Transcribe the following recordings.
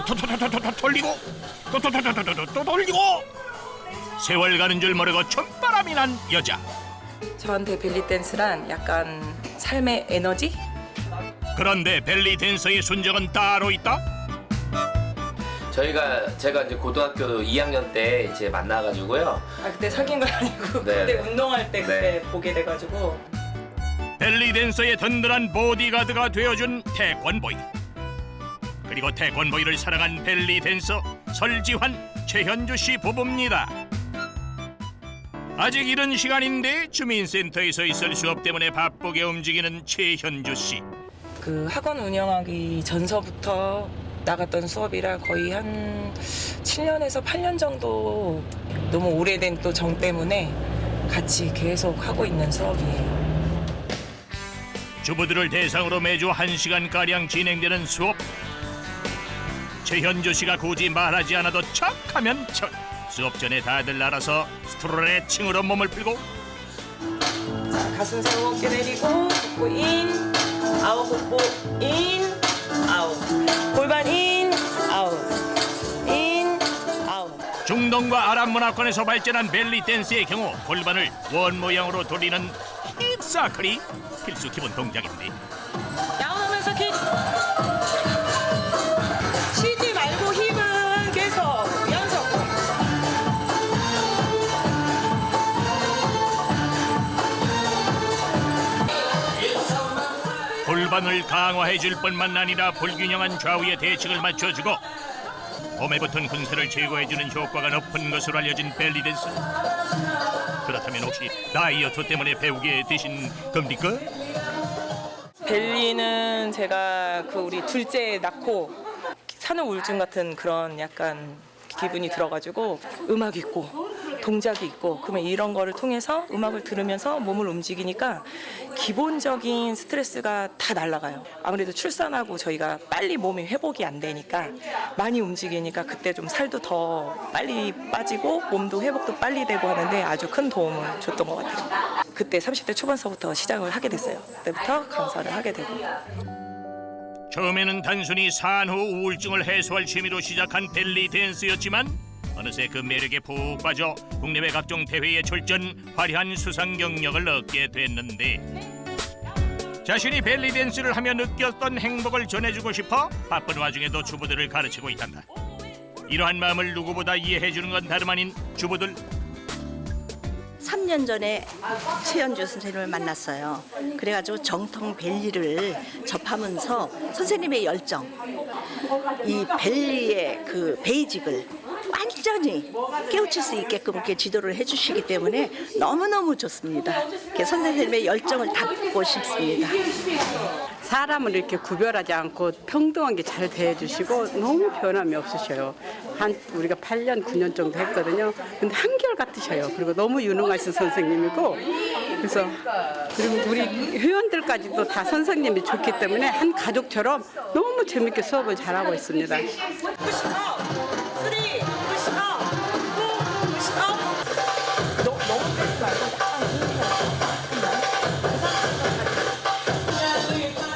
돌리고 또 돌리고 세월 가는 줄 모르고 촌바람이 난 여자. 저한테 벨리 댄스란 약간 삶의 에너지? 그런데 벨리 댄서의 순정은 따로 있다. 제가 이제 고등학교 2학년 때 이제 만나가지고요. 아 그때 사귄 건 아니고 네. 그때 운동할 때 그때 네. 보게 돼가지고 벨리 댄서의 든든한 보디가드가 되어준 태권보이. 그리고 태권보이를 사랑한 벨리 댄서 설지환, 최현주 씨 부부입니다. 아직 이른 시간인데 주민센터에서 있을 수업 때문에 바쁘게 움직이는 최현주 씨. 그 학원 운영하기 전서부터 나갔던 수업이라 거의 한 7년에서 8년 정도 너무 오래된 또 정 때문에 같이 계속 하고 있는 수업이에요. 주부들을 대상으로 매주 1시간가량 진행되는 수업. 최현주 씨가 굳이 말하지 않아도 척하면 척. 수업 전에 다들 알아서 스트레칭으로 몸을 풀고 자, 가슴 세우고 어깨 내리고 복부 인 아웃 복부 인 아웃 골반 인 아웃 인 아웃. 중동과 아랍 문화권에서 발전한 벨리 댄스의 경우 골반을 원 모양으로 돌리는 힙서클이 필수 기본 동작인데 다운하면서 킥 쉬지 말고 힘은 계속 연속. 골반을 강화해줄 뿐만 아니라 불균형한 좌우의 대칭을 맞춰주고 몸에 붙은 근살을 제거해주는 효과가 높은 것으로 알려진 벨리 댄스. 그렇다면 혹시 다이어트 때문에 배우게 되신 겁니까? 벨리는 제가 그 우리 둘째 낳고 산후 우울증 같은 그런 약간 기분이 들어가지고 음악이 있고 동작이 있고 그러면 이런 거를 통해서 음악을 들으면서 몸을 움직이니까 기본적인 스트레스가 다 날아가요. 아무래도 출산하고 저희가 빨리 몸이 회복이 안 되니까 많이 움직이니까 그때 좀 살도 더 빨리 빠지고 몸도 회복도 빨리 되고 하는데 아주 큰 도움을 줬던 것 같아요. 그때 30대 초반서부터 시작을 하게 됐어요. 그때부터 강사를 하게 되고. 처음에는 단순히 산후 우울증을 해소할 취미로 시작한 벨리 댄스였지만 어느새 그 매력에 푹 빠져 국내외 각종 대회에 출전, 화려한 수상 경력을 얻게 됐는데 자신이 벨리 댄스를 하며 느꼈던 행복을 전해주고 싶어 바쁜 와중에도 주부들을 가르치고 있단다. 이러한 마음을 누구보다 이해해주는 건 다름 아닌 주부들. 3년 전에 최현주 선생님을 만났어요. 그래가지고 정통 벨리를 접하면서 선생님의 열정, 이 벨리의 그 베이직을 완전히 깨우칠 수 있게끔 이렇게 지도를 해주시기 때문에 너무너무 좋습니다. 이렇게 선생님의 열정을 담고 싶습니다. 사람을 이렇게 구별하지 않고 평등하게 잘 대해주시고 너무 변함이 없으셔요. 우리가 8년, 9년 정도 했거든요. 근데 한결 같으셔요. 그리고 너무 유능하신 선생님이고 그래서 그리고 우리 회원들까지도 다 선생님이 좋기 때문에 한 가족처럼 너무 재밌게 수업을 잘하고 있습니다.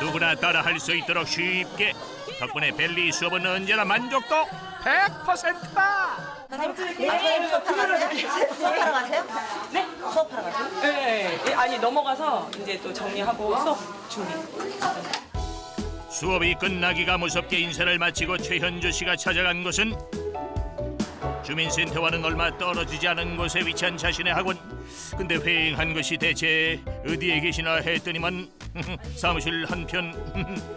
누구나 따라할 수 있도록 쉽게. 덕분에 벨리 수업은 언제나 만족도 100%다. 선생님 수업하러 가세요? 네? 수업하러 가세요? 네, 아니 넘어가서 이제 또 정리하고 수업 준비. 수업이 끝나기가 무섭게 인사를 마치고 최현주 씨가 찾아간 곳은 주민센터와는 얼마 떨어지지 않은 곳에 위치한 자신의 학원. 근데 휑한 것이 대체 어디에 계시나 했더니만 사무실 한편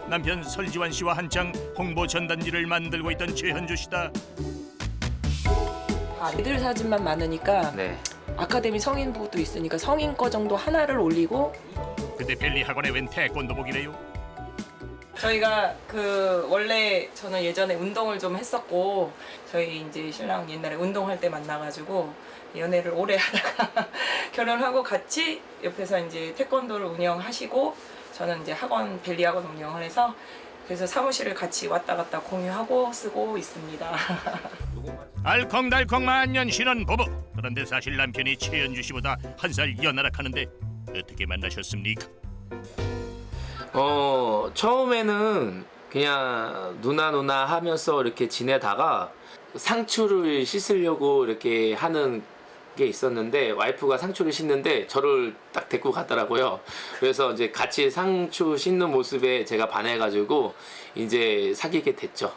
남편 설지환 씨와 한창 홍보 전단지를 만들고 있던 최현주 씨다. 애들 사진만 많으니까 네. 아카데미 성인부도 있으니까 성인 거 정도 하나를 올리고. 근데 벨리 학원에 웬 태권도복이래요? 저희가 그 원래 저는 예전에 운동을 좀 했었고 저희 이제 신랑 옛날에 운동할 때 만나가지고 연애를 오래 하다가 결혼하고 같이 옆에서 이제 태권도를 운영하시고 저는 이제 학원 벨리 학원 운영을 해서 그래서 사무실을 같이 왔다 갔다 공유하고 쓰고 있습니다. 알콩달콩 만년 신혼 부부. 그런데 사실 남편이 최현주 씨보다 한 살 연하락하는데 어떻게 만나셨습니까? 처음에는 그냥 누나 하면서 이렇게 지내다가 상추를 씻으려고 이렇게 하는 게 있었는데 와이프가 상추를 씻는데 저를 딱 데리고 가더라고요. 그래서 이제 같이 상추 씻는 모습에 제가 반해가지고 이제 사귀게 됐죠.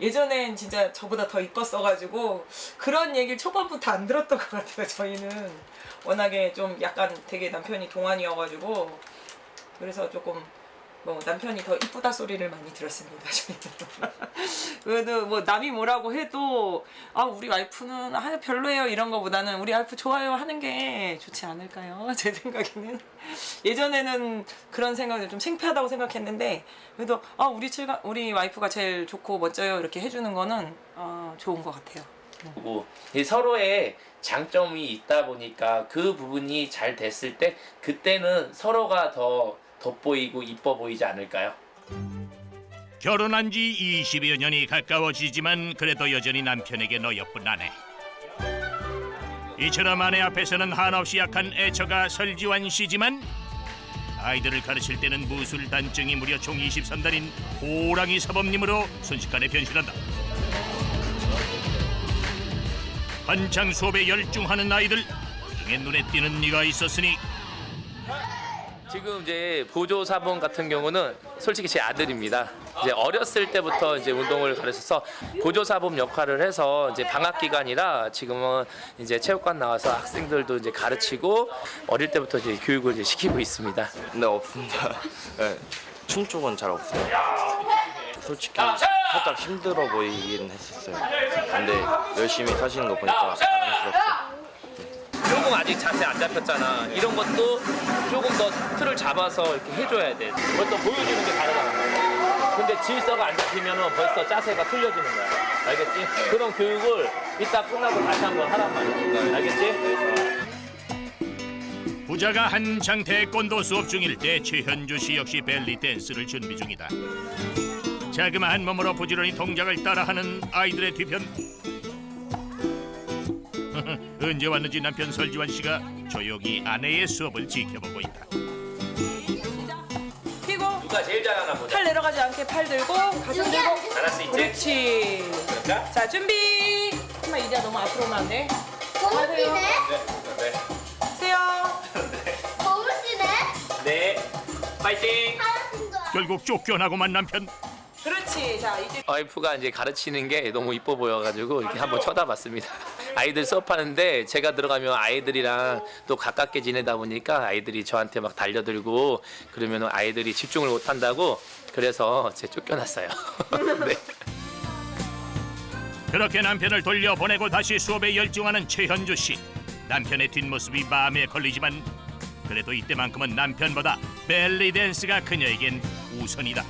예전엔 진짜 저보다 더 이뻤어가지고 그런 얘기를 초반부터 안 들었던 것 같아요. 저희는 워낙에 좀 약간 되게 남편이 동안이어가지고 그래서 조금 뭐 남편이 더 이쁘다 소리를 많이 들었습니다. 저희는. 그래도 뭐 남이 뭐라고 해도 아 우리 와이프는 아 별로예요 이런 거보다는 우리 와이프 좋아요 하는 게 좋지 않을까요? 제 생각에는 예전에는 그런 생각을 좀 창피하다고 생각했는데 그래도 아 우리 와이프가 제일 좋고 멋져요 이렇게 해주는 거는 좋은 것 같아요. 그리고 이 서로의 장점이 있다 보니까 그 부분이 잘 됐을 때 그때는 서로가 더 돋보이고 이뻐 보이지 않을까요? 결혼한 지 20여 년이 가까워지지만 그래도 여전히 남편에게 너여쁜 아내. 이처럼 아내 앞에서는 한없이 약한 애처가 설지환 씨지만 아이들을 가르칠 때는 무술 단증이 무려 총 23달인 호랑이 사범님으로 순식간에 변신한다. 한창 수업에 열중하는 아이들 그중에 눈에 띄는 이가 있었으니 지금 이제 보조 사범 같은 경우는 솔직히 제 아들입니다. 이제 어렸을 때부터 이제 운동을 가르쳐서 보조 사범 역할을 해서 이제 방학 기간이라 지금은 이제 체육관 나와서 학생들도 이제 가르치고 어릴 때부터 이제 교육을 이제 시키고 있습니다. 네, 없습니다. 네, 춤 쪽은 잘 없어요. 솔직히 살짝 힘들어 보이긴 했었어요. 근데 열심히 사시는 거 보니까 자랑스럽고. 조금 아직 자세 안 잡혔잖아. 이런 것도 조금 더 틀을 잡아서 이렇게 해줘야 돼. 벌써 보여주는 게 다르잖아. 근데 질서가 안 잡히면 벌써 자세가 틀려지는 거야. 알겠지? 그런 교육을 이따 끝나고 다시 한번 하란 말이야. 알겠지? 부자가 한창 태권도 수업 중일 때 최현주 씨 역시 벨리 댄스를 준비 중이다. 자그마한 몸으로 부지런히 동작을 따라하는 아이들의 뒤편. 언제 왔는지 남편 설지환 씨가 조용히 아내의 수업을 지켜보고 있다. 피고 누가 제일 잘하나 보자. 팔 내려가지 않게 팔 들고 가슴 들고 잘할 수 있지? 그렇지. 그럴까? 자 준비. 엄마 이제 너무 앞으로 오면 안 돼. 너무 진해? 네. 세요. 너무 진해? 네. 파이팅! 하나뿐 더. 결국 쫓겨나고만 남편. 그렇지. 자 이제 와이프가 이제 가르치는 게 너무 이뻐 보여가지고 이렇게 한번 쳐다봤습니다. 아이들 수업하는데 제가 들어가면 아이들이랑 또 가깝게 지내다 보니까 아이들이 저한테 막 달려들고 그러면 아이들이 집중을 못 한다고 그래서 제 쫓겨났어요. 네. 그렇게 남편을 돌려보내고 다시 수업에 열중하는 최현주 씨. 남편의 뒷모습이 마음에 걸리지만 그래도 이때만큼은 남편보다 벨리 댄스가 그녀에겐 우선이다.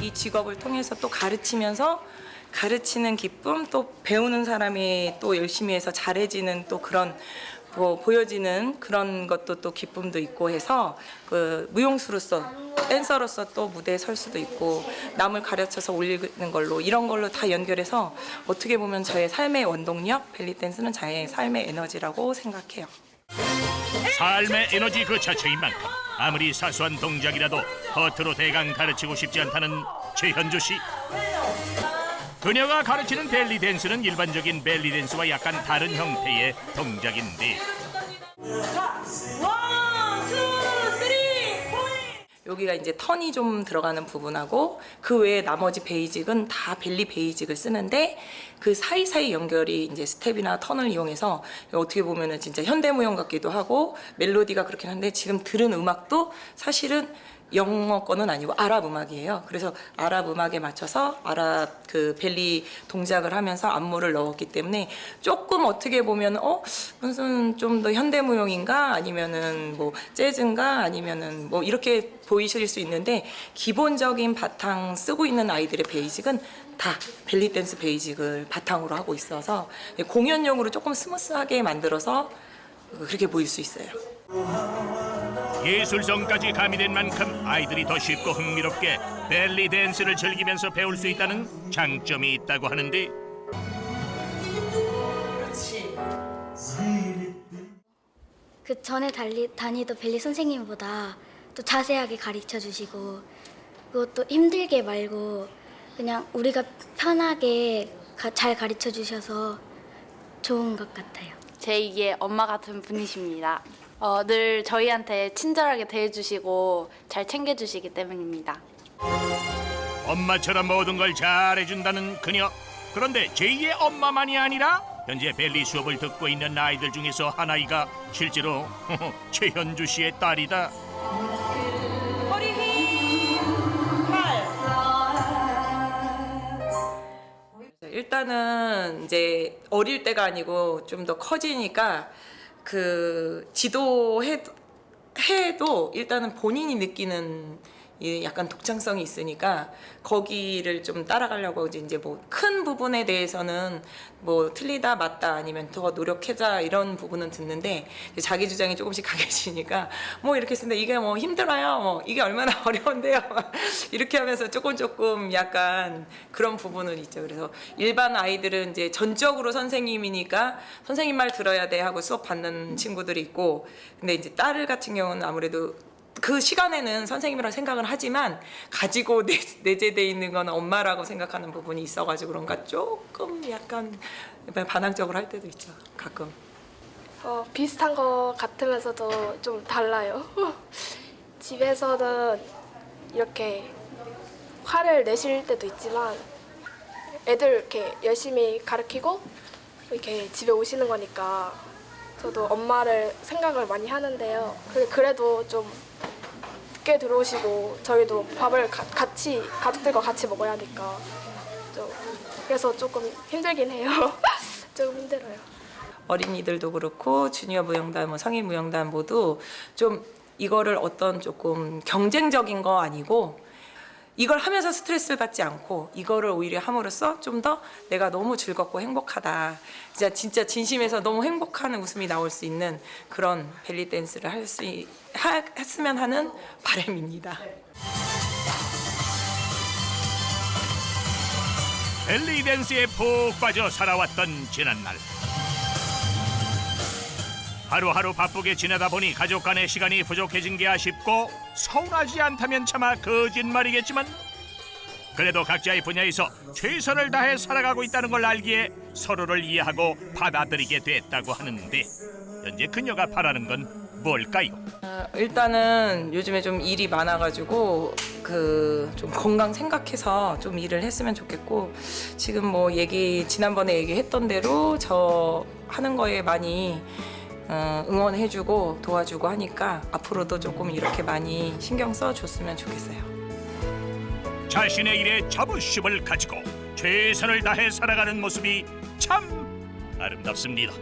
이 직업을 통해서 또 가르치면서 가르치는 기쁨 또 배우는 사람이 또 열심히 해서 잘해지는 또 그런 뭐 보여지는 그런 것도 또 기쁨도 있고 해서 그 무용수로서 댄서로서 또 무대에 설 수도 있고 남을 가르쳐서 올리는 걸로 이런 걸로 다 연결해서 어떻게 보면 저의 삶의 원동력 벨리 댄스는 저의 삶의 에너지라고 생각해요. 삶의 에너지 그 자체인 만큼 아무리 사소한 동작이라도 허투루 대강 가르치고 싶지 않다는 최현주 씨. 그녀가 가르치는 벨리 댄스는 일반적인 벨리 댄스와 약간 다른 형태의 동작인데 자, 원, 투, 쓰리, 포 여기가 이제 턴이 좀 들어가는 부분하고 그 외에 나머지 베이직은 다 벨리 베이직을 쓰는데 그 사이사이 연결이 이제 스텝이나 턴을 이용해서 어떻게 보면은 진짜 현대무용 같기도 하고 멜로디가 그렇긴 한데 지금 들은 음악도 사실은 영어 거는 아니고 아랍 음악이에요. 그래서 아랍 음악에 맞춰서 아랍 그 벨리 동작을 하면서 안무를 넣었기 때문에 조금 어떻게 보면 무슨 좀 더 현대무용인가 아니면은 뭐 재즈인가 아니면은 뭐 이렇게 보이실 수 있는데 기본적인 바탕 쓰고 있는 아이들의 베이직은 다 벨리 댄스 베이직을 바탕으로 하고 있어서 공연용으로 조금 스무스하게 만들어서 그렇게 보일 수 있어요. 예술성까지 가미된 만큼 아이들이 더 쉽고 흥미롭게 벨리 댄스를 즐기면서 배울 수 있다는 장점이 있다고 하는데 그렇지. 그 전에 다니던 벨리 선생님보다 또 자세하게 가르쳐 주시고 그것도 힘들게 말고 그냥 우리가 편하게 잘 가르쳐 주셔서 좋은 것 같아요. 제2의 엄마 같은 분이십니다. 늘 저희한테 친절하게 대해주시고 잘 챙겨주시기 때문입니다. 엄마처럼 모든 걸 잘해준다는 그녀. 그런데 제2의 엄마만이 아니라 현재 벨리 수업을 듣고 있는 아이들 중에서 한 아이가 실제로 최현주 씨의 딸이다. 허리 힘, 팔. 일단은 이제 어릴 때가 아니고 좀 더 커지니까 그 지도해도 일단은 본인이 느끼는 이 약간 독창성이 있으니까 거기를 좀 따라가려고 이제 뭐 큰 부분에 대해서는 뭐 틀리다 맞다 아니면 더 노력해자 이런 부분은 듣는데 자기 주장이 조금씩 강해지니까 뭐 이렇게 쓰는데 이게 뭐 힘들어요 뭐 이게 얼마나 어려운데요 이렇게 하면서 조금 약간 그런 부분은 있죠. 그래서 일반 아이들은 이제 전적으로 선생님이니까 선생님 말 들어야 돼 하고 수업 받는 친구들이 있고 근데 이제 딸 같은 경우는 아무래도 그 시간에는 선생님이라고 생각을 하지만 가지고 내재돼 있는 건 엄마라고 생각하는 부분이 있어가지고 그런가 조금 약간 반항적으로 할 때도 있죠 가끔. 비슷한 것 같으면서도 좀 달라요. 집에서는 이렇게 화를 내실 때도 있지만 애들 이렇게 열심히 가르치고 이렇게 집에 오시는 거니까 저도 엄마를 생각을 많이 하는데요. 그래도 좀 늦게 들어오시고 저희도 밥을 같이 가족들과 같이 먹어야 하니까 그래서 조금 힘들긴 해요. 조금 힘들어요. 어린이들도 그렇고 주니어 무용단, 뭐 성인 무용단 모두 좀 이거를 어떤 조금 경쟁적인 거 아니고 이걸 하면서 스트레스를 받지 않고 이거를 오히려 함으로써 좀 더 내가 너무 즐겁고 행복하다. 진짜 진심에서 너무 행복한 웃음이 나올 수 있는 그런 벨리 댄스를 했으면 하는 바람입니다. 벨리 댄스에 푹 빠져 살아왔던 지난날. 하루하루 바쁘게 지내다 보니 가족 간의 시간이 부족해진 게 아쉽고 서운하지 않다면 차마 거짓말이겠지만 그래도 각자의 분야에서 최선을 다해 살아가고 있다는 걸 알기에 서로를 이해하고 받아들이게 됐다고 하는데 현재 그녀가 바라는 건 뭘까요? 일단은 요즘에 좀 일이 많아가지고 좀 건강 생각해서 좀 일을 했으면 좋겠고 지금 뭐 지난번에 얘기했던 대로 저 하는 거에 많이 응원해주고 도와주고 하니까 앞으로도 조금 이렇게 많이 신경 써줬으면 좋겠어요. 자신의 일에 자부심을 가지고 최선을 다해 살아가는 모습이 참 아름답습니다.